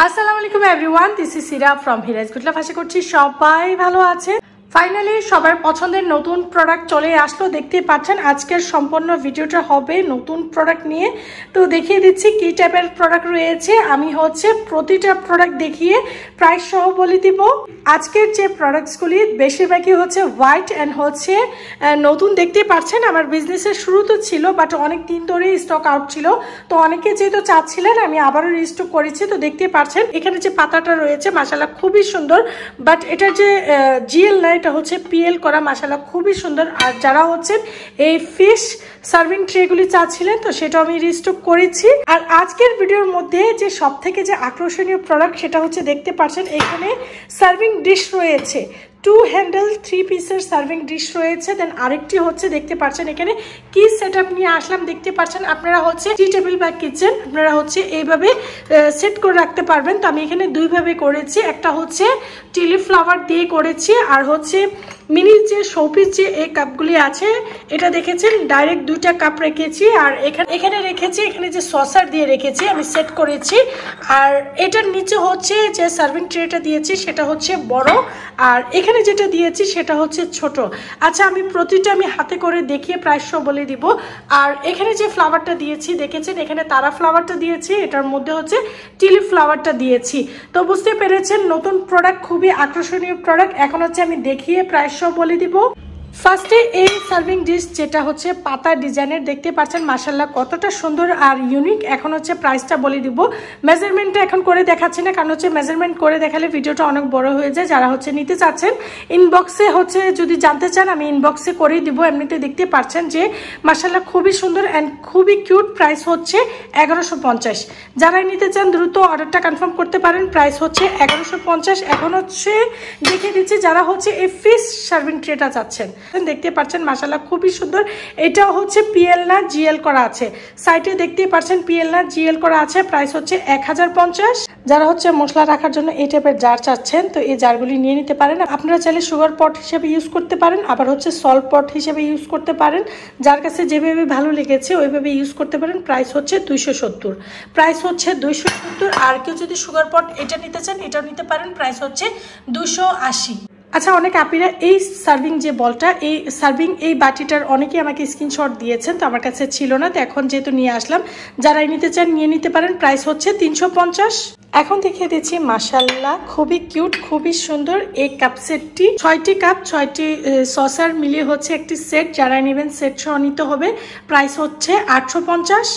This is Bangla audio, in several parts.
আসসালামু আলাইকুম everyone, this is Sira from হিরাজ good লাভ। আশা করছি সবাই ভালো আছে। ফাইনালি সবার পছন্দের নতুন প্রোডাক্ট চলে আসলো। দেখতেই পাচ্ছেন আজকের সম্পূর্ণ ভিডিওটা হবে নতুন প্রোডাক্ট নিয়ে। তো দেখিয়ে দিচ্ছি কি টাইপের প্রোডাক্ট রয়েছে। আমি প্রতিটা প্রোডাক্ট দেখিয়ে প্রাইস সহ বলে দিব। আজকের যে প্রোডাক্টসগুলি বেশিরভাগই হোয়াইট অ্যান্ড নতুন। দেখতেই পাচ্ছেন আমার বিজনেসের শুরু তো ছিল, বাট অনেক দিন ধরে স্টক আউট ছিল। তো অনেকে যেহেতু চাচ্ছিলেন আমি আবারও রিস্টক করেছি। তো দেখতেই পাচ্ছেন এখানে যে পাতাটা রয়েছে মাশাআল্লাহ খুবই সুন্দর, বাট এটার যে জিএল না, এটা পিএল করা, মাশাআল্লাহ খুবই সুন্দর। আর যারা এই ফিশ সার্ভিং ট্রেগুলি চাচ্ছিলেন তো সেটা আমি রিস্টক করেছি। আর আজকের ভিডিওর মধ্যে যে সব থেকে যে আকর্ষণীয় প্রোডাক্ট সেটা দেখতে পাচ্ছেন এখানে সার্ভিং ডিশ রয়েছে। 2 হ্যান্ডেল 3 পিসের সার্ভিং ডিশ রয়েছে। দেন আরেকটি দেখতে পাচ্ছেন এখানে কি সেটআপ নিয়ে আসলাম। দেখতে পাচ্ছেন আপনারা টি টেবিল বা কিচেন আপনারা এইভাবে সেট করে রাখতে পারবেন। তো আমি এখানে দুইভাবে করেছি। একটা টিলি ফ্লাওয়ার দিয়ে করেছি, আর মিনি যে শোপিস যে এই কাপগুলি আছে এটা দেখেছেন ডাইরেক্ট 2টা কাপ রেখেছি। আর এখানে রেখেছি, এখানে যে সসার দিয়ে রেখেছি আমি সেট করেছি। আর এটার নিচে যে সার্ভিং ট্রেটা দিয়েছি সেটা বড়, আর এখানে যেটা দিয়েছি সেটা ছোট। আচ্ছা, আমি প্রতিটা হাতে করে দেখিয়ে প্রাইস বলে দিব। আর এখানে যে ফ্লাওয়ারটা দিয়েছি দেখেছেন, এখানে তারা ফ্লাওয়ারটা দিয়েছি, এটার মধ্যে টিলি ফ্লাওয়ারটা দিয়েছি। তো বুঝতে পেরেছেন নতুন প্রোডাক্ট, খুবই আকর্ষণীয় প্রোডাক্ট। এখন আমি দেখিয়ে প্রাইস বলে দিব। ফার্স্টে এই সার্ভিং ডিশ যেটা পাতা ডিজাইনের, দেখতে পাচ্ছেন মাশাআল্লাহ কতটা সুন্দর আর ইউনিক। এখন প্রাইসটা বলে দিব। মেজারমেন্টটা এখন করে দেখাচ্ছি না, কারণ মেজারমেন্ট করে দেখালে ভিডিওটা অনেক বড় হয়ে যায়। যারা নিতে চাচ্ছেন ইনবক্সে যদি জানতে চান আমি ইনবক্সে করেই দিব। এমনিতে দেখতে পাচ্ছেন যে মাশাআল্লাহ খুবই সুন্দর অ্যান্ড খুবই কিউট। প্রাইস 1150। যারা নিতে চান দ্রুত অর্ডারটা কনফার্ম করতে পারেন। প্রাইস 1150। এখন দেখিয়ে দিচ্ছি যারা এই ফিশ সার্ভিং ট্রেটা চাচ্ছেন। দেখতে পাচ্ছেন মাশাআল্লাহ খুবই সুন্দর। এটাও পিএল না জিএল করা আছে। সাইডে দেখতে পাচ্ছেন পিএল না জিএল করা আছে। প্রাইস 1050। যারা মশলা রাখার জন্য এই টাইপের জার চাচ্ছেন তো এই জারগুলি নিয়ে নিতে পারেন। আপনারা চাইলে সুগার পট হিসেবে ইউজ করতে পারেন, আবার সল্ট পট হিসেবে ইউজ করতে পারেন। যার কাছে যেভাবে ভালো লেগেছে ওইভাবে ইউজ করতে পারেন। প্রাইস 270। প্রাইস 270। আর কেউ যদি সুগার পট এটা নিতে চান এটাও নিতে পারেন। প্রাইস 280। আচ্ছা, অনেক আপিরা এই সার্ভিং যে বলটা, এই সার্ভিং এই বাটিটার অনেকেই আমাকে স্ক্রিনশট দিয়েছেন, তো আমার কাছে ছিল না, তো এখন যেহেতু নিয়ে আসলাম। যারাই নিতে চান নিয়ে নিতে পারেন। প্রাইস 350। এখন দেখিয়ে দিচ্ছি মাশাআল্লাহ খুবই কিউট, খুবই সুন্দর এই কাপ সেটটি। 6টি কাপ 6টি সসার মিলিয়ে একটি সেট। যারা নেবেন সেট সহ নিতে হবে। প্রাইস 850।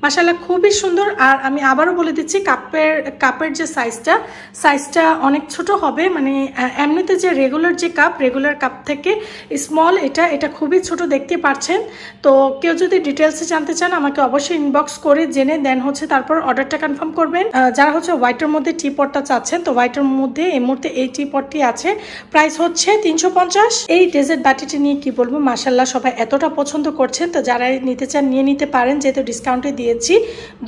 মাশাআল্লাহ খুবই সুন্দর। আর আমি আবারও বলে দিচ্ছি কাপের যে সাইজটা অনেক ছোট হবে, মানে এমনিতে যে রেগুলার কাপ থেকে স্মল, এটা খুবই ছোট দেখতে পাচ্ছেন। তো কেউ যদি ডিটেলসে জানতে চান আমাকে অবশ্যই ইনবক্স করে জেনে দেন তারপর অর্ডারটা কনফার্ম করবেন। যারা হোয়াইটের মধ্যে টি পটটা চাচ্ছেন তো হোয়াইটের মধ্যে এই মুহূর্তে এই টি পটটি আছে। প্রাইস 350। এই ডেজার্ট বাটিটি নিয়ে কি বলবো, মাশাআল্লাহ সবাই এতটা পছন্দ করছেন। তো যারা নিতে চান নিয়ে নিতে পারেন, যেহেতু ডিসকাউন্টে দিয়ে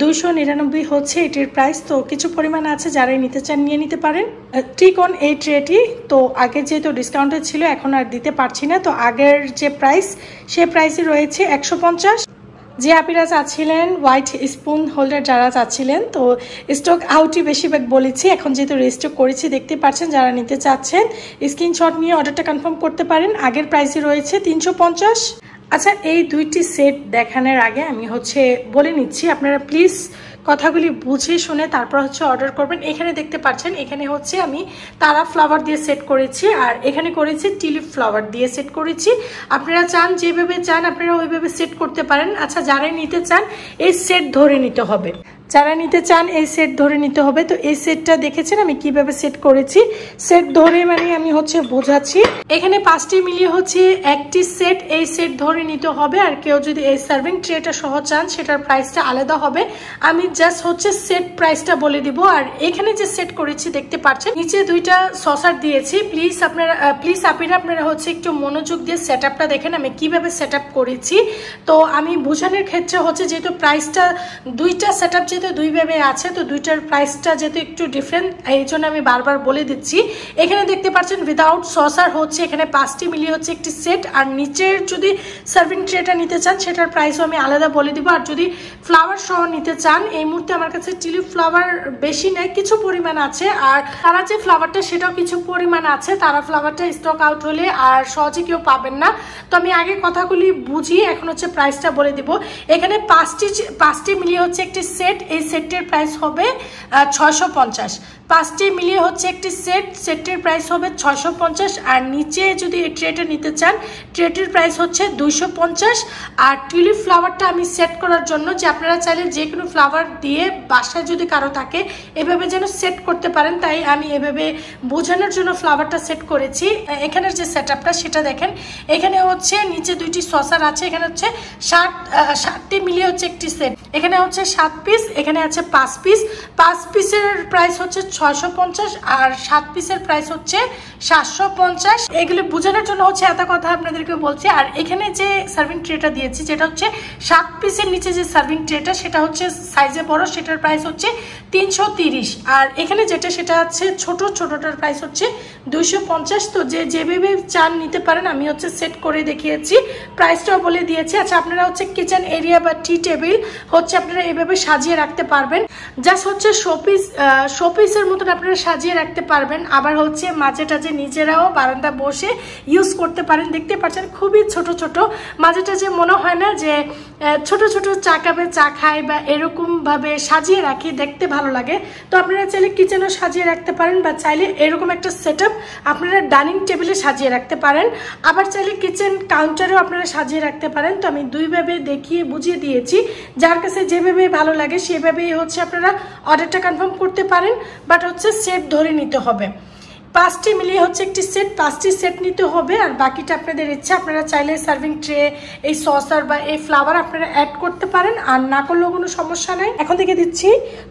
299 এটির প্রাইস। তো কিছু পরিমাণ আছে, যারাই নিতে চান নিয়ে নিতে পারেন। ট্রিকন এই ট্রেটি তো আগে যেহেতু ডিসকাউন্টে ছিল এখন আর দিতে পারছি না, তো আগের যে প্রাইস সে প্রাইসই রয়েছে 150। যে আপিরা চাচ্ছিলেন হোয়াইট স্পুন হোল্ডার, যারা চাচ্ছিলেন তো স্টক আউটই বেশিরভাগ বলেছি। এখন যেহেতু রিস্টক করেছি দেখতে পাচ্ছেন, যারা নিতে চাচ্ছেন স্ক্রিনশট নিয়ে অর্ডারটা কনফার্ম করতে পারেন। আগের প্রাইসই রয়েছে 350। আচ্ছা, এই দুইটি সেট দেখানোর আগে আমি বলে নিচ্ছি, আপনারা প্লিজ কথাগুলি বুঝে শুনে তারপর অর্ডার করবেন। এখানে দেখতে পাচ্ছেন এখানে আমি তারা ফ্লাওয়ার দিয়ে সেট করেছি, আর এখানে করেছি টিলিপ ফ্লাওয়ার দিয়ে সেট করেছি। আপনারা চান যেভাবে চান আপনারা ওইভাবে সেট করতে পারেন। আচ্ছা, যারাই নিতে চান এই সেট ধরে নিতে হবে। যারা নিতে চান এই সেট ধরে নিতে হবে। তো এই সেটটা দেখেছেন আমি কিভাবে সেট করেছি। সেট ধরে মানে আমি বোঝাচ্ছি, এখানে 5টি মিলিয়ে একটি সেট। এই সেট ধরে নিতে হবে। আর কেউ যদি এই সার্ভিং ট্রেটা সহ চান সেটার প্রাইসটা আলাদা হবে। আমি জাস্ট সেট প্রাইসটা বলে দিব। আর এখানে যে সেট করেছি দেখতে পাচ্ছেন নিচে 2টা সসার দিয়েছি। প্লিজ আপিরা আপনারা একটু মনোযোগ দিয়ে সেট আপটা দেখেন আমি কিভাবে সেট আপ করেছি। তো আমি বোঝানোর ক্ষেত্রে যেহেতু প্রাইসটা 2টা সেট আপ যেহেতু দুইভাবে আছে, তো দুইটার প্রাইসটা যেহেতু একটু ডিফারেন্ট, এই জন্য আমি বারবার বলে দিচ্ছি। এখানে দেখতে পাচ্ছেন উইদাউট সসার হচ্ছে এখানে 5টি মিলিয়ে হচ্ছে একটি সেট। আর নিচের যদি সার্ভিং ট্রেটা নিতে চান সেটার প্রাইসও আমি আলাদা বলে দিব। আর যদি ফ্লাওয়ার সহ নিতে চান, এই মুহূর্তে আমার কাছে টিউলিপ ফ্লাওয়ার বেশি নেই, কিছু পরিমাণ আছে। আর তারা যে ফ্লাওয়ারটা সেটাও কিছু পরিমাণ আছে, তারা ফ্লাওয়ারটা স্টক আউট হলে আর সহজে কেউ পাবেন না। তো আমি আগে কথাগুলি বুঝি, এখন হচ্ছে প্রাইসটা বলে দিব। এখানে 5টি মিলিয়ে হচ্ছে একটি সেট, এই সেটটির প্রাইস হবে 650। 5টি মিলিয়ে হচ্ছে একটি সেটের প্রাইস হবে 650। আর নিচে যদি এই ট্রেটা নিতে চান, ট্রেটের প্রাইস হচ্ছে 250। আর টিউলিপ ফ্লাওয়ারটা আমি সেট করার জন্য, যে আপনারা চাইলে যে কোনো ফ্লাওয়ার দিয়ে বাসায় যদি কারো থাকে এভাবে যেন সেট করতে পারেন, তাই আমি এভাবে বোঝানোর জন্য ফ্লাওয়ারটা সেট করেছি। এখানের যে সেটআপটা সেটা দেখেন, এখানে হচ্ছে নিচে 2টি সসার আছে, এখানে হচ্ছে 60টি মিলিয়ে হচ্ছে একটি সেট। এখানে হচ্ছে 7 পিস, এখানে আছে 5 পিস। 5 পিসের প্রাইস হচ্ছে 650 আর 7 পিসের প্রাইস হচ্ছে 750। এগুলো বোঝানোর জন্য হচ্ছে এত কথা আপনাদেরকে বলছি। আর এখানে যে সার্ভিং ট্রেটা দিয়েছি, যেটা হচ্ছে 7 পিসের নিচে যে সার্ভিং ট্রেটা, সেটা হচ্ছে সাইজে বড়, সেটার প্রাইস হচ্ছে 330। আর এখানে যেটা সেটা হচ্ছে ছোটটার প্রাইস হচ্ছে 250। তো যেভাবে চান নিতে পারেন, আমি হচ্ছে সেট করে দেখিয়েছি, প্রাইসটাও বলে দিয়েছি। আচ্ছা, আপনারা হচ্ছে কিচেন এরিয়া বা টি টেবিল হচ্ছে আপনারা এভাবে সাজিয়ে রাখতে পারবেন, জাস্ট হচ্ছে শোপিসের মতন আপনারা সাজিয়ে রাখতে পারবেন। আবার হচ্ছে মাঝে টাঝে নিজেরাও বারান্দা বসে ইউজ করতে পারেন। দেখতে পাচ্ছেন খুবই ছোট মাঝে টাঝে মনে হয় না যে ছোট চা কাপে চা খাই বা এরকম ভাবে সাজিয়ে রাখি, দেখতে ভালো লাগে। তো আপনারা চাইলে কিচেনও সাজিয়ে রাখতে পারেন, বা চাইলে এরকম একটা সেটআপ আপনারা ডাইনিং টেবিলে সাজিয়ে রাখতে পারেন। আবার চাইলে কিচেন কাউন্টারেও আপনারা সাজিয়ে রাখতে পারেন। তো আমি দুইভাবে দেখিয়ে বুঝিয়ে দিয়েছি, যার কাছে যেভাবে ভালো লাগে সেভাবেই হচ্ছে আপনারা অর্ডারটা কনফার্ম করতে পারেন। বাট হচ্ছে সেট ধরে নিতে হবে, 5টি মিলিয়ে হচ্ছে একটি সেট, 5টি সেট নিতে হবে। আর বাকিটা আপনাদের ইচ্ছা, আপনারা চাইলে সার্ভিং ট্রে, এই সসার বা এই ফ্লাওয়ার আপনারা অ্যাড করতে পারেন, আর না করলেও কোনো সমস্যা নাই। এখন থেকে দিচ্ছি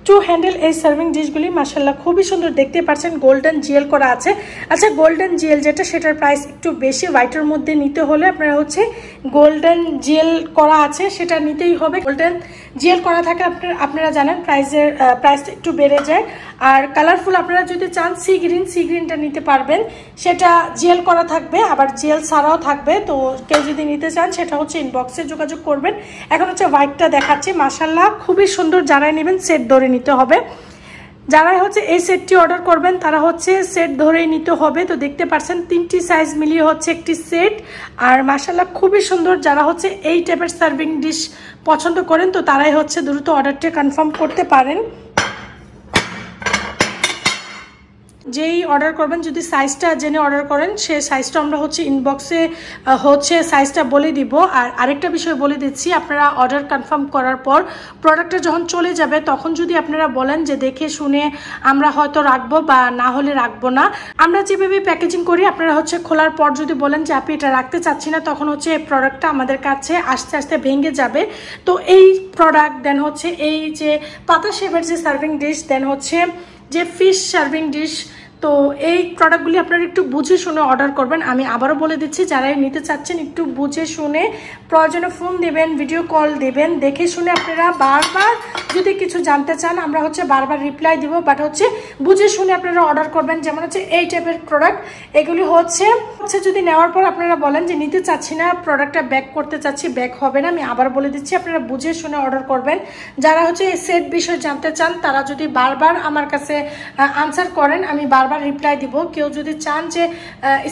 2 হ্যান্ডেল এই সার্ভিং ডিশগুলি, মাশাআল্লাহ খুবই সুন্দর, দেখতে পাচ্ছেন গোল্ডেন জিএল করা আছে। আচ্ছা, গোল্ডেন জিএল যেটা, সেটার প্রাইস একটু বেশি। হোয়াইটের মধ্যে নিতে হলে আপনারা হচ্ছে গোল্ডেন জিএল করা আছে সেটা নিতেই হবে। গোল্ডেন জিএল করা থাকে আপনারা জানেন প্রাইসটা একটু বেড়ে যায়। আর কালারফুল আপনারা যদি চান সি গ্রিনটা নিতে পারবেন, সেটা জিএল করা থাকবে, আবার জিএল ছাড়াও থাকবে। তো কেউ যদি নিতে চান সেটা হচ্ছে ইনবক্সে যোগাযোগ করবেন। এখন হচ্ছে হোয়াইটটা দেখাচ্ছি, মাশাআল্লাহ খুবই সুন্দর। যারাই নেবেন সেট ধরে নিতে হবে, যারাই হচ্ছে এই সেটটি অর্ডার করবেন তারা হচ্ছে সেট ধরেই নিতে হবে। তো দেখতে পাচ্ছেন 3টি সাইজ মিলিয়ে হচ্ছে একটি সেট, আর মাশাআল্লাহ খুবই সুন্দর। যারা হচ্ছে এই টাইপের সার্ভিং ডিশ পছন্দ করেন, তো তারাই হচ্ছে দ্রুত অর্ডারটা কনফার্ম করতে পারেন। যেই অর্ডার করবেন, যদি সাইজটা জেনে অর্ডার করেন, সে সাইজটা আমরা হচ্ছে ইনবক্সে হচ্ছে সাইজটা বলে দিব। আর আরেকটা বিষয় বলে দিচ্ছি, আপনারা অর্ডার কনফার্ম করার পর প্রোডাক্টটা যখন চলে যাবে, তখন যদি আপনারা বলেন যে দেখে শুনে আমরা হয়তো রাখবো বা না হলে রাখবো না, আমরা যেভাবে প্যাকেজিং করি, আপনারা হচ্ছে খোলার পর যদি বলেন যে আপনি এটা রাখতে চাচ্ছি না, তখন হচ্ছে এই প্রোডাক্টটা আমাদের কাছে আস্তে আস্তে ভেঙে যাবে। তো এই প্রোডাক্ট দেন হচ্ছে এই যে পাতা শেপের যে সার্ভিং ডিশ, দেন হচ্ছে যে ফিশ সার্ভিং ডিশ, তো এই প্রোডাক্টগুলি আপনারা একটু বুঝে শুনে অর্ডার করবেন। আমি আবারও বলে দিচ্ছি, যারাই নিতে চাচ্ছেন একটু বুঝে শুনে, প্রয়োজনে ফোন দেবেন, ভিডিও কল দেবেন, দেখে শুনে আপনারা বারবার যদি কিছু জানতে চান, আমরা হচ্ছে বারবার রিপ্লাই দিব, বাট হচ্ছে বুঝে শুনে আপনারা অর্ডার করবেন। যেমন হচ্ছে এই টাইপের প্রোডাক্ট, এগুলি হচ্ছে যদি নেওয়ার পর আপনারা বলেন যে নিতে চাচ্ছি না, প্রোডাক্টটা ব্যাক করতে চাচ্ছি, ব্যাক হবে না। আমি আবার বলে দিচ্ছি, আপনারা বুঝে শুনে অর্ডার করবেন। যারা হচ্ছে এই সেট বিষয় জানতে চান, তারা যদি বারবার আমার কাছে আনসার করেন, আমি বারবার রিপ্লাই দিব। কেউ যদি চান যে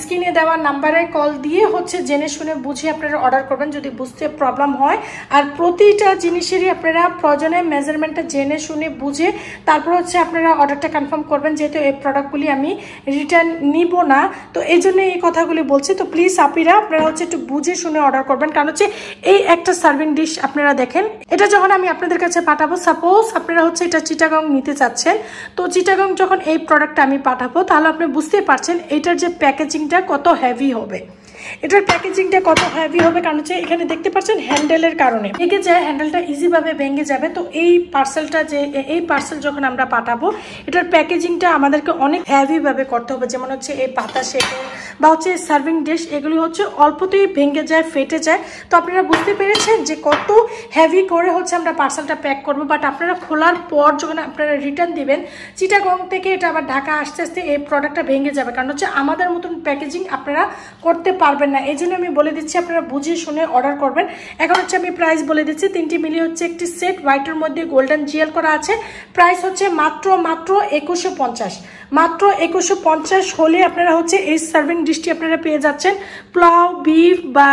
স্ক্রিনে দেওয়া নাম্বারে কল দিয়ে হচ্ছে জেনে শুনে বুঝে আপনারা অর্ডার করবেন, যদি বুঝতে প্রবলেম হয়। আর প্রতিটা জিনিসেরই আপনারা প্রয়োজনে মেজারমেন্টটা জেনে শুনে বুঝে তারপর হচ্ছে আপনারা অর্ডারটা কনফার্ম করবেন, যেহেতু এই প্রোডাক্টগুলি আমি রিটার্ন নিব না। তো এই জন্য এই কথাগুলি বলছি। তো প্লিজ আপনারা হচ্ছে একটু বুঝে শুনে অর্ডার করবেন, কারণ হচ্ছে এই একটা সার্ভিং ডিশ আপনারা দেখেন, এটা যখন আমি আপনাদের কাছে পাঠাবো, সাপোজ আপনারা হচ্ছে এটা চিটাগং নিতে চাচ্ছেন, তো চিটাগং যখন এই প্রোডাক্টটা আমি পাঠাবো, তাহলে আপনি বুঝতে পারছেন এটার যে প্যাকেজিংটা কত হেভি হবে। এটার প্যাকেজিংটা কত হেভি হবে, কারণ হচ্ছে এখানে দেখতে পাচ্ছেন হ্যান্ডেলের কারণে ভেঙে যায়, হ্যান্ডেলটা ইজিভাবে ভেঙে যাবে। তো এই পার্সেল যখন আমরা পাঠাবো, এটার প্যাকেজিংটা আমাদেরকে অনেক হেভিভাবে করতে হবে। যেমন হচ্ছে এই পাতা সেটে বা হচ্ছে সার্ভিং ডিশ, এগুলি হচ্ছে অল্পতেই ভেঙে যায়, ফেটে যায়। তো আপনারা বুঝতে পেরেছেন যে কত হেভি করে হচ্ছে আমরা পার্সেলটা প্যাক করবো। বাট আপনারা খোলার পর যখন আপনারা রিটার্ন দিবেন, চিটাগং থেকে এটা আবার ঢাকা আস্তে আস্তে এই প্রোডাক্টটা ভেঙে যাবে, কারণ হচ্ছে আমাদের মতন প্যাকেজিং আপনারা করতে পারবেন না। এই জন্য আমি বলে দিচ্ছি আপনারা বুঝে শুনে অর্ডার করবেন। এখন হচ্ছে আমি প্রাইস বলে দিচ্ছি, 3টি মিলি হচ্ছে একটি সেট, হোয়াইটের মধ্যে গোল্ডেন জিএল করা আছে। প্রাইস হচ্ছে মাত্র 2150, মাত্র 2150 হলে আপনারা হচ্ছে এই সার্ভিং ডিশটি আপনারা পেয়ে যাচ্ছেন। পোলাও, বিফ বা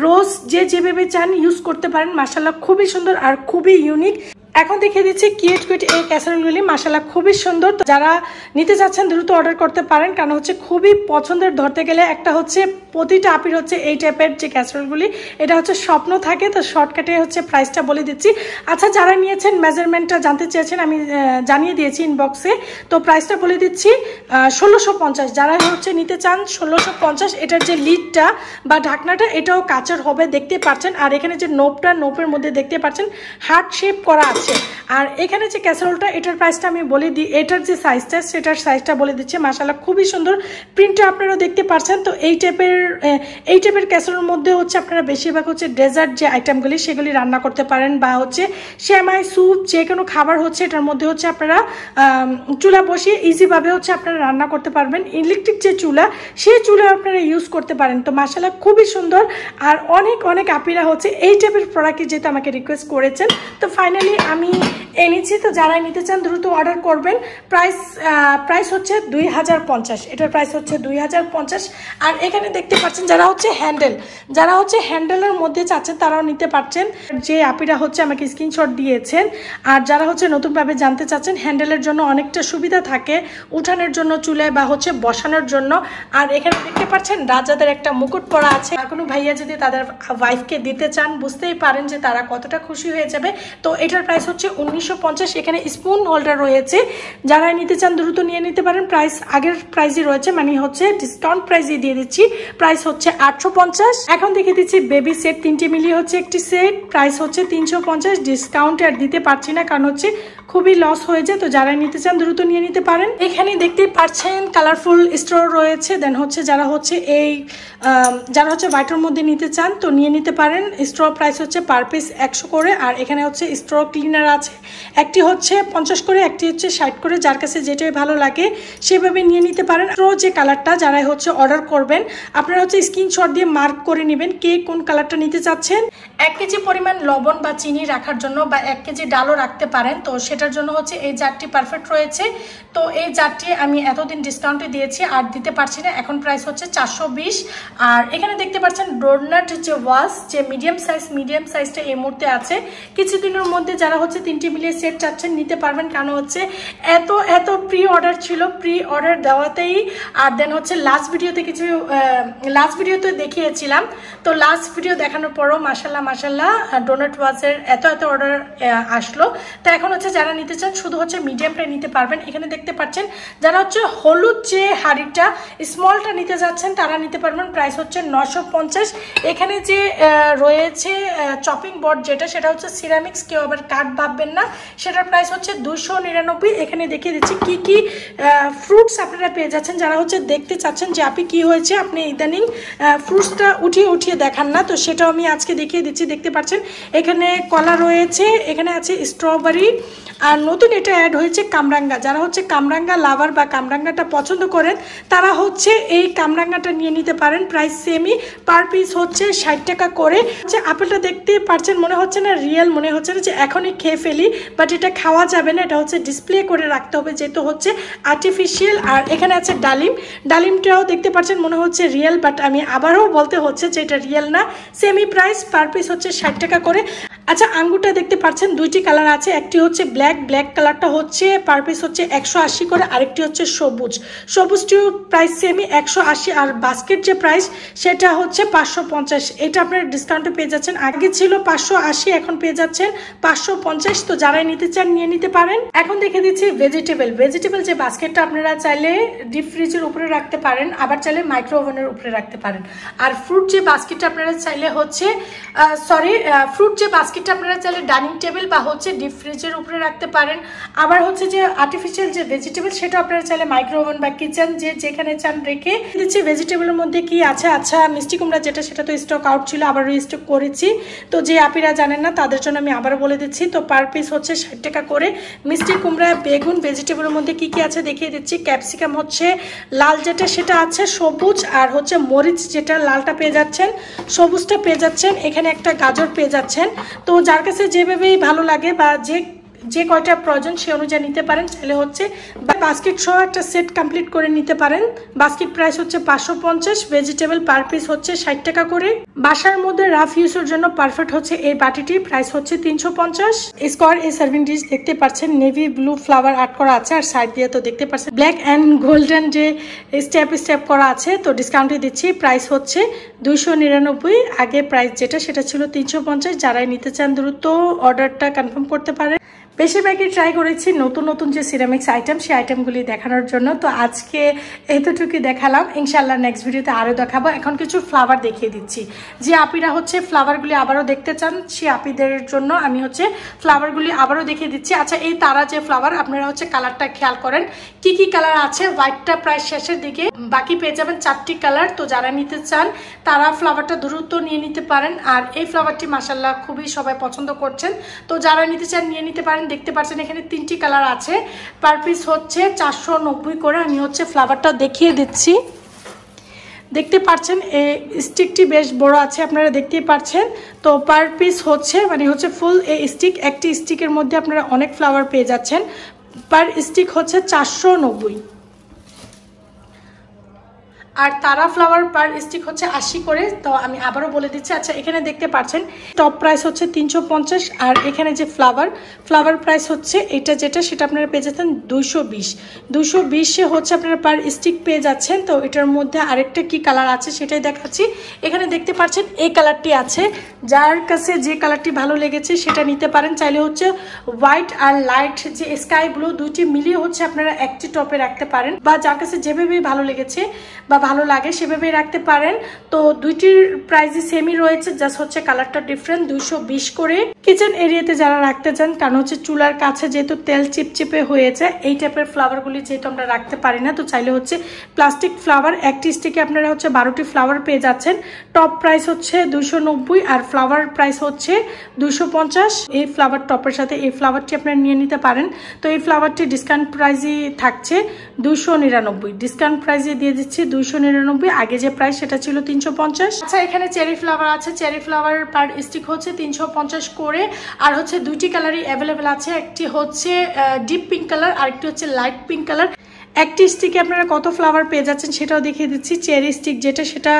রোস্ট যেভাবে চান ইউজ করতে পারেন। মাশাআল্লাহ খুবই সুন্দর আর খুবই ইউনিক। এখন দেখিয়ে দিচ্ছি কিউট এই ক্যাসারোলগুলি, মাশাআল্লাহ খুবই সুন্দর। তো যারা নিতে চাচ্ছেন দ্রুত অর্ডার করতে পারেন, কারণ হচ্ছে খুবই পছন্দের। ধরতে গেলে একটা হচ্ছে প্রতিটা আপির হচ্ছে এই টাইপের যে ক্যাসারোলগুলি, এটা হচ্ছে স্বপ্ন থাকে। তো শর্টকাটে হচ্ছে প্রাইসটা বলে দিচ্ছি। আচ্ছা, যারা নিয়েছেন মেজারমেন্টটা জানতে চেয়েছেন, আমি জানিয়ে দিয়েছি ইনবক্সে। তো প্রাইসটা বলে দিচ্ছি 1650। যারা হচ্ছে নিতে চান 1650। এটার যে লিডটা বা ঢাকনাটা এটাও কাচের হবে, দেখতে পাচ্ছেন। আর এখানে যে নোপের মধ্যে দেখতে পাচ্ছেন হার্ট শেপ করা আছে। আর এখানে যে ক্যাসারোলটা, এটার প্রাইসটা আমি বলে দিই। এটার যে সাইজটা, সেটার সাইজটা বলে দিচ্ছি। মাশাআল্লাহ খুবই সুন্দর, প্রিন্টটা আপনারা দেখতে পাচ্ছেন। তো এই টাইপের ক্যাসারোলের মধ্যে হচ্ছে আপনারা বেশিরভাগ হচ্ছে ডেজার্ট যে আইটেমগুলি সেগুলি রান্না করতে পারেন, বা হচ্ছে সেমাই, স্যুপ, যে কোনো খাবার হচ্ছে এটার মধ্যে হচ্ছে আপনারা চুলা বসিয়ে ইজিভাবে হচ্ছে আপনারা রান্না করতে পারবেন। ইলেকট্রিক যে চুলা, সেই চুলা আপনারা ইউজ করতে পারেন। তো মাশাআল্লাহ খুবই সুন্দর। আর অনেক আপিরা হচ্ছে এই টাইপের প্রোডাক্টে যেহেতু আমাকে রিকোয়েস্ট করেছেন, তো ফাইনালি আমি এনেছি। তো যারা নিতে চান দ্রুত অর্ডার করবেন। প্রাইস হচ্ছে 2050। এটার প্রাইস হচ্ছে 2050। আর এখানে দেখতে পাচ্ছেন যারা হচ্ছে হ্যান্ডেলের মধ্যে চাচ্ছেন তারাও নিতে পারছেন। যে আপিরা হচ্ছে আমাকে স্ক্রিনশট দিয়েছেন। আর যারা হচ্ছে নতুনভাবে জানতে চাচ্ছেন, হ্যান্ডেলের জন্য অনেকটা সুবিধা থাকে, উঠানের জন্য চুলায় বা হচ্ছে বসানোর জন্য। আর এখানে দেখতে পাচ্ছেন রাজাদের একটা মুকুট পরা আছে। আর কোনো ভাইয়া যদি তাদের ওয়াইফকে দিতে চান, বুঝতেই পারেন যে তারা কতটা খুশি হয়ে যাবে। তো এটার প্রাইস হচ্ছে 1950। এখানে স্পুন হোল্ডার রয়েছে, যারা নিতে চান দ্রুত নিয়ে নিতে পারেন। প্রাইস আগের প্রাইসই রয়েছে, মানে হচ্ছে ডিসকাউন্ট প্রাইসই দিয়ে দিচ্ছি। প্রাইস হচ্ছে 850। এখন দেখে দিচ্ছি বেবি সেট, 3টি মিলিয়ে হচ্ছে একটি সেট। প্রাইস হচ্ছে 350। ডিসকাউন্ট আর দিতে পারছি না, কারণ হচ্ছে খুবই লস হয়ে যায়। তো যারা নিতে চান দ্রুত নিয়ে নিতে পারেন। এখানে দেখতে পাচ্ছেন কালারফুল স্ট্র রয়েছে। দেন হচ্ছে যারা হচ্ছে হোয়াইটের মধ্যে নিতে চান তো নিয়ে নিতে পারেন। স্ট্র প্রাইস হচ্ছে পার পিস 100 করে। আর এখানে হচ্ছে স্ট্র ক্লিনার আছে, একটি হচ্ছে 50 করে, একটি হচ্ছে 60 করে। যার কাছে যেটাই ভালো লাগে সেভাবে নিয়ে নিতে পারেন। স্ট্র যে কালারটা যারা হচ্ছে অর্ডার করবেন, আপনারা হচ্ছে স্ক্রিনশট দিয়ে মার্ক করে নেবেন কে কোন কালারটা নিতে চাচ্ছেন। 1 কেজি পরিমাণ লবণ বা চিনি রাখার জন্য, বা 1 কেজি ডালও রাখতে পারেন। তো সেটার জন্য হচ্ছে এই জারটি পারফেক্ট রয়েছে। তো এই জারটি আমি এতদিন ডিসকাউন্টে দিয়েছি, আর দিতে পারছি না। এখন প্রাইস হচ্ছে 420। আর এখানে দেখতে পাচ্ছেন ডোনাট যে ওয়াশ, যে মিডিয়াম সাইজটা এই মুহূর্তে আছে। কিছুদিনের মধ্যে যারা হচ্ছে 3টি মিলিয়ে সেট চাচ্ছেন নিতে পারবেন, কারণ হচ্ছে এত প্রি অর্ডার ছিল, প্রি অর্ডার দেওয়াতেই। আর দেন হচ্ছে লাস্ট ভিডিওতে দেখিয়েছিলাম। তো লাস্ট ভিডিও দেখানোর পরও মাশাল্লাহ ডোনাট ওয়াশের এত অর্ডার আসলো। তো এখন হচ্ছে যারা নিতে চান শুধু হচ্ছে মিডিয়ামটা নিতে পারবেন। এখানে দেখতে পাচ্ছেন যারা হচ্ছে হলুদ যে হাঁড়িটা স্মলটা নিতে যাচ্ছেন তারা নিতে পারবেন। প্রাইস হচ্ছে 950। এখানে যে রয়েছে চপিং বোর্ড যেটা, সেটা হচ্ছে সিরামিক্স, কেউ আবার কাঠ ভাববেন না। সেটার প্রাইস হচ্ছে 299। এখানে দেখিয়ে দিচ্ছি কি ফ্রুটস আপনারা পেয়ে যাচ্ছেন। যারা হচ্ছে দেখতে চাচ্ছেন যে আপনি কি হয়েছে, আপনি ইদানিং ফ্রুটসটা উঠিয়ে দেখান না, তো সেটাও আমি আজকে দেখিয়ে দিচ্ছি। দেখতে পাচ্ছেন এখানে কলা রয়েছে, এখানে আছে স্ট্রবেরি, আর নতুন এটা অ্যাড হয়েছে কামরাঙ্গা। যারা হচ্ছে কামরাঙ্গা লাভার বা কামরাঙ্গাটা পছন্দ করেন তারা হচ্ছে এই কামরাঙ্গাটা নিয়ে নিতে পারেন। প্রাইস সেমই, পার পিস হচ্ছে 60 টাকা করে। আপেলটা দেখতে পাচ্ছেন, মনে হচ্ছে না রিয়েল, মনে হচ্ছে না যে এখনই খেয়ে ফেলি, বাট এটা খাওয়া যাবে না, এটা হচ্ছে ডিসপ্লে করে রাখতে হবে যেহেতু হচ্ছে আর্টিফিশিয়াল। আর এখানে আছে ডালিমটাও দেখতে পাচ্ছেন মনে হচ্ছে রিয়েল, বাট আমি আবারও বলতে হচ্ছে যে এটা রিয়েল না। সেমি প্রাইস, পার পিস হচ্ছে 60 টাকা করে। আচ্ছা আঙ্গুরটা দেখতে পাচ্ছেন দুইটি কালার আছে, একটি হচ্ছে ব্ল্যাক কালারটা হচ্ছে পার পিস হচ্ছে 180 করে, আরেকটি হচ্ছে সবুজটির প্রাইস সেমই 180, আর বাস্কেট যে প্রাইস সেটা হচ্ছে 550। এটা আপনারা ডিসকাউন্টে পেয়ে যাচ্ছেন, আগে ছিল 580 এখন পেয়ে যাচ্ছেন 550। তো যারাই নিতে চান নিয়ে নিতে পারেন। এখন দেখে দিচ্ছি ভেজিটেবল যে বাস্কেটটা আপনারা চাইলে ডিপ ফ্রিজের উপরে রাখতে পারেন, আবার চাইলে মাইক্রো ওভেনের উপরে রাখতে পারেন। আর ফ্রুট যে বাস্কেটটা আপনারা চাইলে হচ্ছে ফ্রুট যে বাস্কেটটা আপনারা চাইলে ডাইনিং টেবিল বা হচ্ছে ডিপ ফ্রিজের উপরে রাখতে পারেন। আবার হচ্ছে যে আর্টিফিশিয়াল যে ভেজিটেবল সেটা আপনারা চাইলে মাইক্রো ওভেন বা কিচেন যেখানে চান রেখে দিচ্ছি। ভেজিটেবলের মধ্যে কি আছে, আচ্ছা মিষ্টি কুমড়া যেটা সেটা তো স্টক আউট ছিল, আবার রিস্টক করেছি। তো যে আপিরা জানেন না তাদের জন্য আমি আবারও বলে দিচ্ছি। তো পার পিস হচ্ছে 60 টাকা করে। মিষ্টি কুমড়া, বেগুন, ভেজিটেবলের মধ্যে কি আছে দেখিয়ে দিচ্ছি। ক্যাপসিকাম হচ্ছে লাল যেটা সেটা আছে, সবুজ আর হচ্ছে মরিচ যেটা লালটা পেয়ে যাচ্ছেন, সবুজটা পেয়ে যাচ্ছেন, এখানে একটা গাজর পেয়ে যাচ্ছেন। তো যার কাছে যেভাবেই ভালো লাগে বা যে কয়টা প্রয়োজন সে অনুযায়ী নিতে পারেন। চাইলে হচ্ছে বাস্কেট সহ একটা সেট কমপ্লিট করে নিতে পারেন। বাস্কেট প্রাইস হচ্ছে 550, ভেজিটেবল পার পিস হচ্ছে 60 টাকা করে। বাসার মধ্যে রাফ ইউজের জন্য পারফেক্ট হচ্ছে এই বাটিটি, প্রাইস হচ্ছে 350। স্কোয়ার এই সার্ভিং ডিশ দেখতে পাচ্ছেন নেভি ব্লু ফ্লাওয়ার আর্ট করা আছে, আর সাইড দিয়ে তো দেখতে পাচ্ছেন ব্ল্যাক অ্যান্ড গোল্ডেন যে স্টেপ করা আছে। তো ডিসকাউন্টে দিচ্ছি, প্রাইস হচ্ছে 299। আগে প্রাইস যেটা সেটা ছিল 350। যারাই নিতে চান দ্রুত অর্ডারটা কনফার্ম করতে পারেন। বেশিরভাগই ট্রাই করেছি নতুন যে সিরামিক্স আইটেম সেই আইটেমগুলি দেখানোর জন্য। তো আজকে এতটুকুই দেখালাম, ইনশাল্লাহ নেক্সট ভিডিওতে আরও দেখাবো। এখন কিছু ফ্লাওয়ার দেখিয়ে দিচ্ছি। যে আপিরা হচ্ছে ফ্লাওয়ারগুলি আবারও দেখতে চান সে আপিদের জন্য আমি হচ্ছে ফ্লাওয়ারগুলি আবারও দেখিয়ে দিচ্ছি। আচ্ছা এই তারা যে ফ্লাওয়ার আপনারা হচ্ছে কালারটা খেয়াল করেন, কি কালার আছে। হোয়াইটটা প্রায় শেষের দিকে, বাকি পেয়ে যাবেন 4টি কালার। তো যারা নিতে চান তারা ফ্লাওয়ারটা দ্রুত নিয়ে নিতে পারেন। আর এই ফ্লাওয়ারটি মাশাআল্লাহ খুবই সবাই পছন্দ করছেন। তো যারা নিতে চান নিয়ে নিতে পারেন। দেখতে পাচ্ছেন এখানে 3টি কালার আছে, পার পিস হচ্ছে 490 করে। আমি হচ্ছে ফ্লাওয়ারটা দেখিয়ে দিচ্ছি। দেখতে পাচ্ছেন এই স্টিকটি বেশ বড় আছে, আপনারা দেখতেই পাচ্ছেন। তো পার পিস হচ্ছে ফুল এই স্টিক, একটি স্টিকের মধ্যে আপনারা অনেক ফ্লাওয়ার পেয়ে যাচ্ছেন। পার স্টিক হচ্ছে 490। আর তারা ফ্লাওয়ার পার স্টিক হচ্ছে 80 করে। তো আমি আবারও বলে দিচ্ছি। আচ্ছা এখানে দেখতে পাচ্ছেন টপ প্রাইস হচ্ছে 350, আর এখানে যে ফ্লাওয়ার প্রাইস হচ্ছে এটা যেটা সেটা আপনারা পেয়ে যাচ্ছেন 220 হচ্ছে আপনারা পার স্টিক পেয়ে যাচ্ছেন। তো এটার মধ্যে আরেকটা কি কালার আছে সেটাই দেখাচ্ছি। এখানে দেখতে পাচ্ছেন এই কালারটি আছে, যার কাছে যে কালারটি ভালো লেগেছে সেটা নিতে পারেন। চাইলে হচ্ছে হোয়াইট আর লাইট যে স্কাই ব্লু দুইটি মিলিয়ে হচ্ছে আপনারা একটি টপে রাখতে পারেন, বা যার কাছে যেভাবে ভালো লেগেছে বা ভালো লাগে সেভাবে রাখতে পারেন। তো দুইটির প্রাইসই সেমই রয়েছে, জাস্ট হচ্ছে কালারটা ডিফারেন্ট। 220 করে। কিচেন এরিয়াতে যারা রাখতে চান, কারণ হচ্ছে চুলার কাছে যেহেতু তেল চিপচিপে হয়েছে, এই টাইপের ফ্লাওয়ারগুলি যেহেতু আমরা রাখতে পারি না, তো চাইলে হচ্ছে প্লাস্টিক ফ্লাওয়ার একটি স্টিকে আপনারা হচ্ছে 12টি ফ্লাওয়ার পেয়ে যাচ্ছেন। টপ প্রাইস হচ্ছে 290 আর ফ্লাওয়ার প্রাইস হচ্ছে 250। এই ফ্লাওয়ার টপের সাথে এই ফ্লাওয়ারটি আপনারা নিয়ে নিতে পারেন। তো এই ফ্লাওয়ারটি ডিসকাউন্ট প্রাইসই থাকছে 299, ডিসকাউন্ট প্রাইসে দিয়ে দিচ্ছি 299। আগে যে প্রাইস সেটা ছিল 350। আচ্ছা এখানে চেরি ফ্লাওয়ার আছে, চেরি ফ্লাওয়ার পার স্টিক হচ্ছে 350 করে। আর হচ্ছে দুইটি কালারই অ্যাভেলেবেল আছে, একটি হচ্ছে ডিপ পিঙ্ক কালার আর একটি হচ্ছে লাইট পিঙ্ক কালার। একটি স্টিকে আপনারা কত ফ্লাওয়ার পেয়ে যাচ্ছেন সেটাও দেখিয়ে দিচ্ছি। চেরি স্টিক যেটা সেটা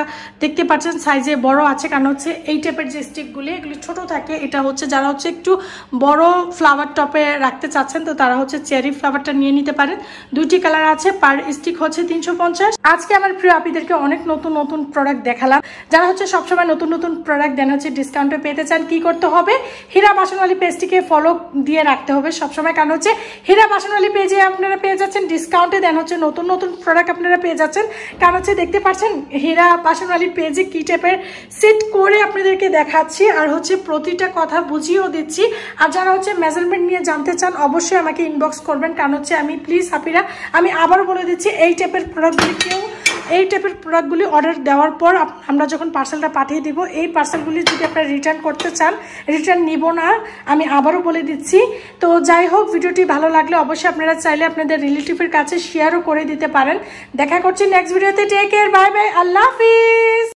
দেখতে পাচ্ছেন সাইজে বড় আছে, কারণ হচ্ছে এই টাইপের যে স্টিকগুলি এগুলি ছোট থাকে। এটা হচ্ছে যারা হচ্ছে একটু বড় ফ্লাওয়ার টপে রাখতে চাচ্ছেন তো তারা হচ্ছে চেরি ফ্লাওয়ারটা নিয়ে নিতে পারেন। দুইটি কালার আছে, পার স্টিক হচ্ছে 350। আজকে আমার প্রিয় আপিদেরকে অনেক নতুন প্রোডাক্ট দেখালাম। যারা হচ্ছে সবসময় নতুন প্রোডাক্ট দেন হচ্ছে ডিসকাউন্টে পেতে চান, কি করতে হবে? হীরা বাসনওয়ালি পেজটিকে ফলো দিয়ে রাখতে হবে সবসময়, কারণ হচ্ছে হীরা বাসনওয়ালি পেজে আপনারা পেয়ে যাচ্ছেন ডিসকাউন্টে, দেন হচ্ছে নতুন প্রোডাক্ট আপনারা পেয়ে যাচ্ছেন। কারণ হচ্ছে দেখতে পাচ্ছেন হীরা বাসনওয়ালি পেজে কি টাইপের সেট করে আপনাদেরকে দেখাচ্ছি, আর হচ্ছে প্রতিটা কথা বুঝিয়েও দিচ্ছি। আর যারা হচ্ছে মেজারমেন্ট নিয়ে জানতে চান অবশ্যই আমাকে ইনবক্স করবেন, কারণ হচ্ছে আমি প্লিজ আপিরা আমি আবারও বলে দিচ্ছি এই টাইপের প্রোডাক্টগুলি অর্ডার দেওয়ার পর আমরা যখন পার্সেলটা পাঠিয়ে দিব, এই পার্সেলগুলি যদি আপনারা রিটার্ন করতে চান রিটার্ন নিব না, আমি আবারও বলে দিচ্ছি। তো যাই হোক, ভিডিওটি ভালো লাগলে অবশ্যই আপনারা চাইলে আপনাদের রিলেটিভের কাছে শেয়ারও করে দিতে পারেন। দেখা করছি নেক্সট ভিডিওতে। টেক কেয়ার, বাই বাই, আল্লাহ হাফিজ।